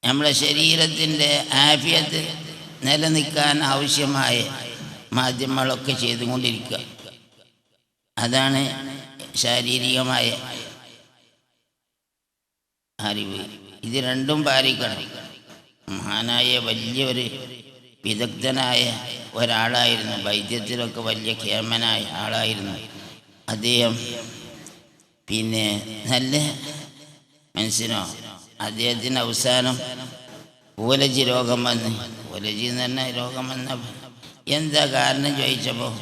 നമ്മളെ ശരീരത്തിൻ്റെ ആഫിയത്ത് നിലനിൽക്കാൻ ആവശ്യമായ മാധ്യമങ്ങളൊക്കെ ചെയ്തുകൊണ്ടിരിക്കുക. അതാണ് ശാരീരികമായ അറിവ്. ഇത് രണ്ടും പാലിക്കണം. മഹാനായ വലിയൊരു വിദഗ്ധനായ ഒരാളായിരുന്നു, വൈദ്യത്തിലൊക്കെ വലിയ കേമനായ ആളായിരുന്നു അദ്ദേഹം. പിന്നെ നല്ല മനസ്സിനോ അദ്ദേഹത്തിന് അവസാനം ഓലജി രോഗം വന്ന്, ഓലജി എന്ന് പറഞ്ഞ രോഗം വന്നപ്പോൾ എന്താ കാരണം ചോദിച്ചപ്പോൾ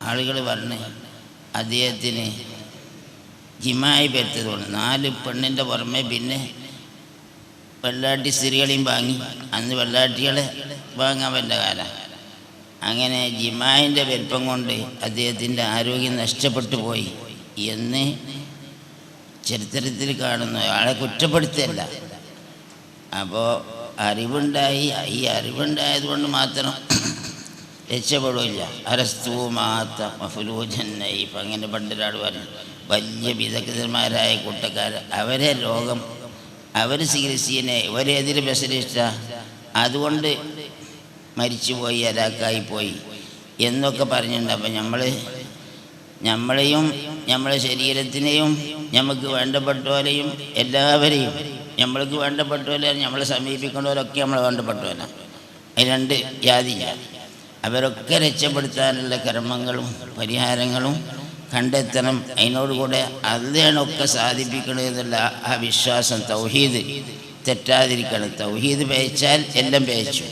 ആളുകൾ പറഞ്ഞ് അദ്ദേഹത്തിന് ജിമായി പെരുത്തതുകൊണ്ട് 4 പെണ്ണിൻ്റെ പുറമെ പിന്നെ വെള്ളാട്ടി സ്ത്രീകളെയും വാങ്ങി. അന്ന് വെള്ളാട്ടികളെ വാങ്ങാൻ പറ്റുന്ന കാലം. അങ്ങനെ ജിമായിൻ്റെ വലിപ്പം കൊണ്ട് അദ്ദേഹത്തിൻ്റെ ആരോഗ്യം നഷ്ടപ്പെട്ടു പോയി എന്ന് ചരിത്രത്തിൽ കാണുന്നു. ആളെ കുറ്റപ്പെടുത്തല്ല. അപ്പോൾ അറിവുണ്ടായി. ഈ അറിവുണ്ടായതുകൊണ്ട് മാത്രം രക്ഷപ്പെടില്ല. അരസ്തുമാത്ത മഫുലൂജന്നൈ. ഇപ്പം അങ്ങനെ പണ്ടൊരാൾ പറഞ്ഞു, വലിയ വിദഗ്ധന്മാരായ കൂട്ടക്കാർ അവരെ രോഗം അവർ ചികിത്സയെ ഒരേതിൽ സ്പെഷ്യലിസ്റ്റാണ്, അതുകൊണ്ട് മരിച്ചുപോയി, അലാക്കായിപ്പോയി എന്നൊക്കെ പറഞ്ഞിട്ടുണ്ട്. അപ്പം നമ്മളെയും നമ്മളെ ശരീരത്തിനെയും നമുക്ക് വേണ്ടപ്പെട്ടവരെയും എല്ലാവരെയും നമ്മൾക്ക് വേണ്ടപ്പെട്ടവരെ നമ്മളെ സമീപിക്കുന്നവരൊക്കെ നമ്മളെ വേണ്ടപ്പെട്ടവരാണ്. അതിന് 2 ജാതിയില്ല. അവരൊക്കെ രക്ഷപ്പെടുത്താനുള്ള കർമ്മങ്ങളും പരിഹാരങ്ങളും കണ്ടെത്തണം. അതിനോടുകൂടെ അതിനൊക്കെ സാധിപ്പിക്കണമെന്നുള്ള ആ വിശ്വാസം, തൗഹീദ് തെറ്റാതിരിക്കണം. തൗഹീദ് പേച്ചാൽ എല്ലാം പേച്ചു.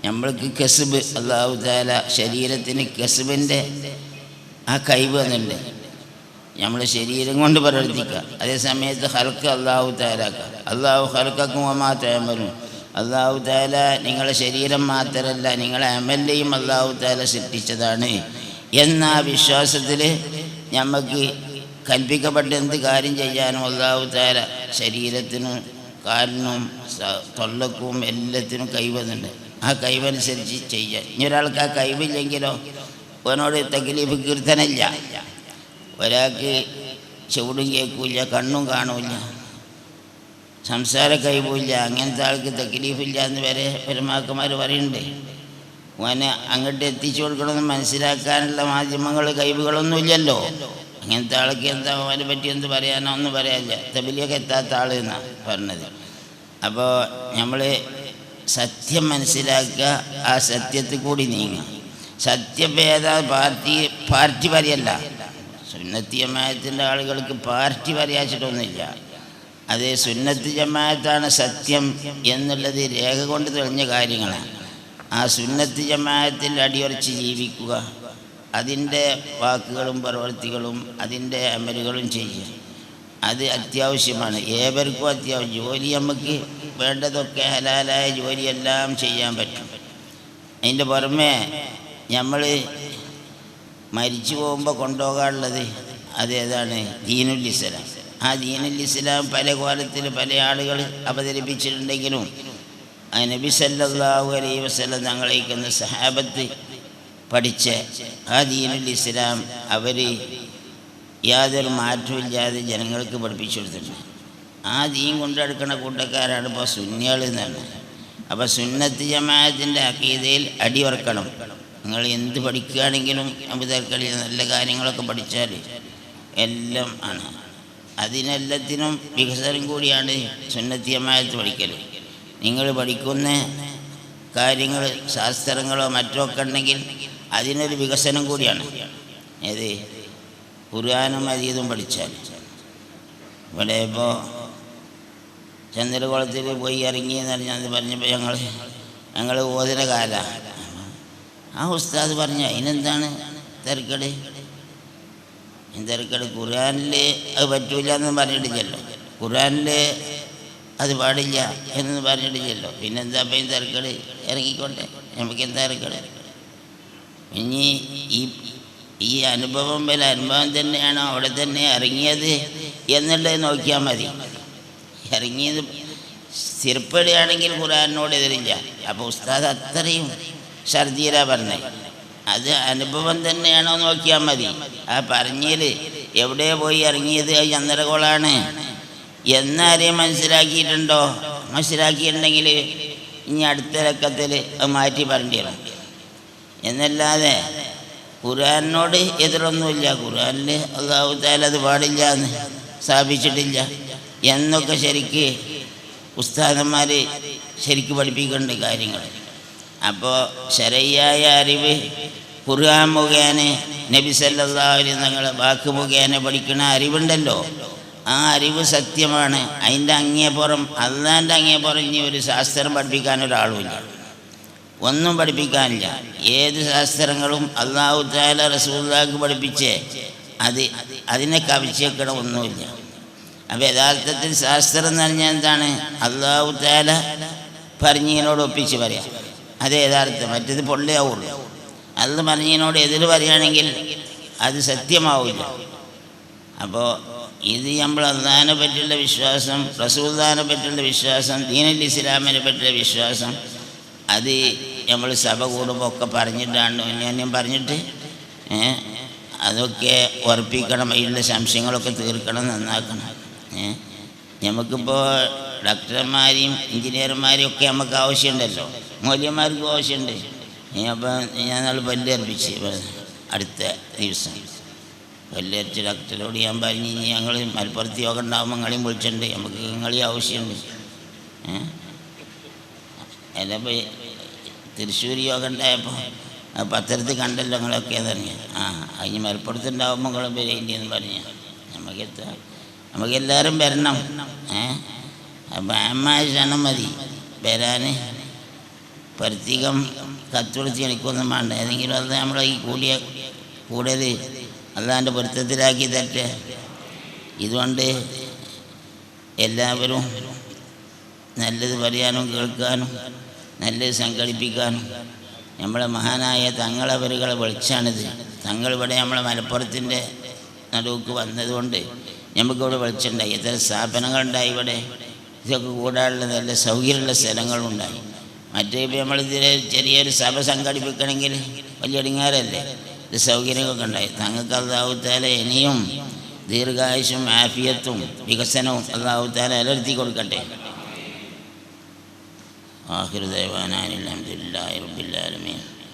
നമ്മൾക്ക് കസ്ബ് അല്ലാഹു തആല ശരീരത്തിന് കസ്ബിൻ്റെ ആ കഴിവ് എന്നുണ്ട്. നമ്മൾ ശരീരം കൊണ്ട് പ്രവർത്തിക്കുക. അതേ സമയത്ത് ഹൽക്ക് അല്ലാഹു തആലാക്ക. അല്ലാഹു ഹൽക്കക്കും വമാ തഅമലൂൻ. അല്ലാഹു തആല നിങ്ങളെ ശരീരം മാത്രമല്ല നിങ്ങളെ അമലിനെയും അല്ലാഹു തആല സൃഷ്ടിച്ചതാണ് എന്ന വിശ്വാസത്തിൽ നമുക്ക് കൽപ്പിക്കപ്പെട്ട എന്ത് കാര്യം ചെയ്യാനും അല്ലാഹു തആല ശരീരത്തിനും കാലിനും തൊള്ളക്കും എല്ലാത്തിനും കഴിവുന്നുണ്ട്. ആ കഴിവനുസരിച്ച് ചെയ്യാൻ. ഇനി ഒരാൾക്ക് ആ കഴിവില്ലെങ്കിലോ അവനോട് തക്ലീഫ് കീർത്തനമില്ല. ഒരാൾക്ക് ചൂടും കേൾക്കില്ല, കണ്ണും കാണില്ല, സംസാര കഴിവില്ല, അങ്ങനത്തെ ആൾക്ക് തക്ലീഫില്ല എന്ന് വരെ പെരുമാക്കന്മാർ പറയുന്നുണ്ട്. അവനെ അങ്ങോട്ട് എത്തിച്ചു കൊടുക്കണമെന്ന് മനസ്സിലാക്കാനുള്ള മാധ്യമങ്ങൾ കഴിവുകളൊന്നുമില്ലല്ലോ. അങ്ങനത്തെ ആൾക്ക് എന്താ അവനെ പറ്റി എന്ത് പറയാനോ ഒന്നും പറയാനില്ല. തബിലിയൊക്കെ എത്താത്ത ആൾ എന്നാണ് പറഞ്ഞത്. അപ്പോൾ നമ്മൾ സത്യം മനസ്സിലാക്കുക, ആ സത്യത്തിൽ കൂടി നീങ്ങുക. സത്യഭേദ പാർട്ടി പറയല്ല. സുന്നത്ത് ജമാഅത്തിൻ്റെ ആളുകൾക്ക് പാർട്ടി പറയാച്ചിട്ടൊന്നുമില്ല. അത് സുന്നത്ത് ജമാഅത്താണ് സത്യം എന്നുള്ളത് രേഖ കൊണ്ട് തെളിഞ്ഞ കാര്യങ്ങളാണ്. ആ സുന്നത്ത് ജമാഅത്തിൽ അടിയുറച്ച് ജീവിക്കുക, അതിൻ്റെ വാക്കുകളും പ്രവൃത്തികളും അതിൻ്റെ അമലുകളും ചെയ്യുക. അത് അത്യാവശ്യമാണ്, ഏവർക്കും അത്യാവശ്യം. ജോലി നമുക്ക് വേണ്ടതൊക്കെ ഹലാലായ ജോലിയെല്ലാം ചെയ്യാൻ പറ്റും. അതിൻ്റെ പുറമെ നമ്മൾ മരിച്ചു പോകുമ്പോൾ കൊണ്ടുപോകാനുള്ളത് അതേതാണ്? ദീനുൽ ഇസ്ലാം. ആ ദീനുൽ ഇസ്ലാം പല കോലത്തിൽ പല ആളുകൾ അവതരിപ്പിച്ചിട്ടുണ്ടെങ്കിലും നബി സല്ലല്ലാഹു അലൈഹി വസല്ലം തങ്ങളേക്കുന്ന സഹാബത്ത് പഠിച്ച ആ ദീനുൽ ഇസ്ലാം അവർ യാതൊരു മാറ്റമില്ലാതെ ജനങ്ങൾക്ക് പഠിപ്പിച്ചു കൊടുത്തിട്ടുണ്ട്. ആ ദീൻ കൊണ്ടെടുക്കുന്ന കൂട്ടക്കാരാണ് ഇപ്പോൾ സുന്നികൾ എന്നാണ്. അപ്പോൾ സുന്നത്ത് ജമാഅത്തിൻ്റെ അഖീദയിൽ അടിയുറക്കണം. നിങ്ങൾ എന്ത് പഠിക്കുകയാണെങ്കിലും അബുദർക്കളിൽ നല്ല കാര്യങ്ങളൊക്കെ പഠിച്ചാൽ എല്ലാം ആണ്. അതിനെല്ലാത്തിനും വികസനം കൂടിയാണ് സുന്നത്ത് ജമാഅത്ത് പഠിക്കൽ. നിങ്ങൾ പഠിക്കുന്ന കാര്യങ്ങൾ ശാസ്ത്രങ്ങളോ മറ്റോ ഒക്കെ ഉണ്ടെങ്കിൽ അതിനൊരു വികസനം കൂടിയാണ്. ഏത് ഖുർആനും ഹദീസും പഠിച്ചാൽ. ഇവിടെ ഇപ്പോൾ ചന്ദ്രകുളത്തിൽ പോയി ഇറങ്ങി എന്ന് പറഞ്ഞപ്പോൾ ഞങ്ങൾ ഓതിന കാലമാണ്. ആ ഉസ്താദ് പറഞ്ഞു, അതിനെന്താണ് തിരക്കട്? ഖുർആനിൽ അത് പറ്റൂല എന്ന് പറഞ്ഞിട്ടില്ലല്ലോ, ഖുർആനിൽ അത് പാടില്ല എന്ന് പറഞ്ഞിട്ടില്ലല്ലോ, പിന്നെന്താ അപ്പം തിരക്കട്? ഇറങ്ങിക്കോട്ടെ, നമുക്ക് എന്താ തിരക്കട്? ഇനി ഈ അനുഭവം തന്നെയാണോ അവിടെ തന്നെ ഇറങ്ങിയത് എന്നുള്ളത് നോക്കിയാൽ മതി. ഇറങ്ങിയത് സ്ഥിരപ്പെടുകയാണെങ്കിൽ ഖുർആനോട് എതിരില്ല. അപ്പോൾ ഉസ്താദ് അത്രയും ഛർദിയിലാ പറഞ്ഞത്. അത് അനുഭവം തന്നെയാണോ നോക്കിയാൽ മതി. ആ പറഞ്ഞതിൽ എവിടെ പോയി ഇറങ്ങിയത് ചന്ദ്രകോളാണ് എന്നാരെയും മനസ്സിലാക്കിയിട്ടുണ്ടോ? മനസ്സിലാക്കിയിട്ടുണ്ടെങ്കിൽ ഇനി അടുത്ത ലക്കത്തിൽ അത് മാറ്റി പറയേണ്ടി വരും. എന്നല്ലാതെ ഖുർആനോട് എതിരൊന്നുമില്ല. ഖുർആനിൽ അല്ലാഹു തആല അത് പാടില്ല എന്ന് സ്ഥാപിച്ചിട്ടില്ല എന്നൊക്കെ ശരിക്ക് ഉസ്താദന്മാർ ശരിക്ക് പഠിപ്പിക്കേണ്ട കാര്യങ്ങൾ. അപ്പോൾ ശരയ്യായ അറിവ് ഖുർആൻ മുഖേന നബി സല്ലല്ലാഹു അലൈഹി തങ്ങളെ വാക്ക് മുഖേന പഠിക്കുന്ന അറിവുണ്ടല്ലോ, ആ അറിവ് സത്യമാണ്. അതിൻ്റെ അങ്ങേപ്പുറം അള്ളാൻ്റെ അങ്ങേപ്പുറം ഇനി ഒരു ശാസ്ത്രം പഠിപ്പിക്കാൻ ഒരാളുമില്ല, ഒന്നും പഠിപ്പിക്കാനില്ല. ഏത് ശാസ്ത്രങ്ങളും അല്ലാഹു തആല റസൂലുള്ളാഹിക്ക് പഠിപ്പിച്ചേ അതിനെ കവിച്ചേക്കണ ഒന്നുമില്ല. അപ്പോൾ യഥാർത്ഥത്തിൽ ശാസ്ത്രം എന്ന് പറഞ്ഞാൽ എന്താണ്? അല്ലാഹു തആല പറഞ്ഞതിനോട് ഒപ്പിച്ച് പറയാം, അത് യഥാർത്ഥം. മറ്റേത് പൊള്ളിയാവുള്ളൂ. അത് പറഞ്ഞതിനോട് എതിർ പറയുകയാണെങ്കിൽ അത് സത്യമാവില്ല. അപ്പോൾ ഇത് നമ്മൾ അള്ളാഹിനെ പറ്റിയുള്ള വിശ്വാസം, റസൂലുള്ളാഹിനെ പറ്റിയുള്ള വിശ്വാസം, ദീനുൽ ഇസ്ലാമിനെ പറ്റിയുള്ള വിശ്വാസം, അത് നമ്മൾ സഭ കൂടുമ്പോൾ ഒക്കെ പറഞ്ഞിട്ടാണ് ഞാൻ പറഞ്ഞിട്ട് അതൊക്കെ ഉറപ്പിക്കണം. അതിലുള്ള സംശയങ്ങളൊക്കെ തീർക്കണം, നന്നാക്കണം. നമുക്കിപ്പോൾ ഡോക്ടർമാരെയും എഞ്ചിനീയർമാരെയും ഒക്കെ നമുക്ക് ആവശ്യമുണ്ടല്ലോ, മൗലവിമാർക്കും ആവശ്യമുണ്ട്. അപ്പോൾ ഞാൻ നാളെ പല്ലർപ്പിച്ച് അടുത്ത ദിവസം പല്ലരച്ച് ഡോക്ടറോട് ഞാൻ പറഞ്ഞ് ഞങ്ങൾ മലപ്പുറത്ത് യോഗം ഉണ്ടാകുമ്പോൾ നിങ്ങളെയും വിളിച്ചിട്ടുണ്ട്, നമുക്ക് നിങ്ങളെ ആവശ്യമുണ്ട്. അതിപ്പോൾ തൃശ്ശൂർ യോഗം ഉണ്ടായപ്പോൾ പത്രത്തിൽ കണ്ടല്ലോ നിങ്ങളൊക്കെ പറഞ്ഞു. അതിന് മലപ്പുറത്തുണ്ടാകുമ്പോൾ നിങ്ങളും വരേണ്ടിയെന്ന് പറഞ്ഞു. നമുക്കെല്ലാവരും വരണം. അപ്പം അമ്മായ ക്ഷണം മതി വരാൻ. പ്രത്യേകം കത്തുവിളിച്ച് എനിക്കൊന്നും വേണ്ട. ഏതെങ്കിലും അത് നമ്മളെ ഈ കൂടുതൽ അള്ളാൻ്റെ പൊരുത്തത്തിലാക്കി തരട്ടെ. ഇതുകൊണ്ട് എല്ലാവരും നല്ലത് പറയാനും കേൾക്കാനും നല്ലത് സംഘടിപ്പിക്കാനും നമ്മളെ മഹാനായ തങ്ങളവരുകളെ വിളിച്ചാണിത്. തങ്ങളിവിടെ നമ്മളെ മലപ്പുറത്തിൻ്റെ നടുക്ക് വന്നതുകൊണ്ട് നമുക്കിവിടെ വിളിച്ചിട്ടുണ്ടായി. എത്ര സ്ഥാപനങ്ങളുണ്ടായി ഇവിടെ. ഇതൊക്കെ കൂടാനുള്ള നല്ല സൗകര്യമുള്ള സ്ഥലങ്ങളുണ്ടായി. മറ്റേ ഇപ്പോൾ നമ്മളിതിൽ ചെറിയൊരു സഭ സംഘടിപ്പിക്കണമെങ്കിൽ വലിയ ഇടങ്ങാറല്ലേ. ഇത് സൗകര്യങ്ങളൊക്കെ ഉണ്ടായി. തങ്ങൾക്ക് അല്ലാഹു തആല ഇനിയും ദീർഘായുസ്സും ആഫിയത്തും വികസനവും അല്ലാഹു തആല നിലനിർത്തി കൊടുക്കട്ടെ. ആഖിറു ദഅ്വാനാ അൽഹംദുലില്ലാഹി റബ്ബിൽ ആലമീൻ.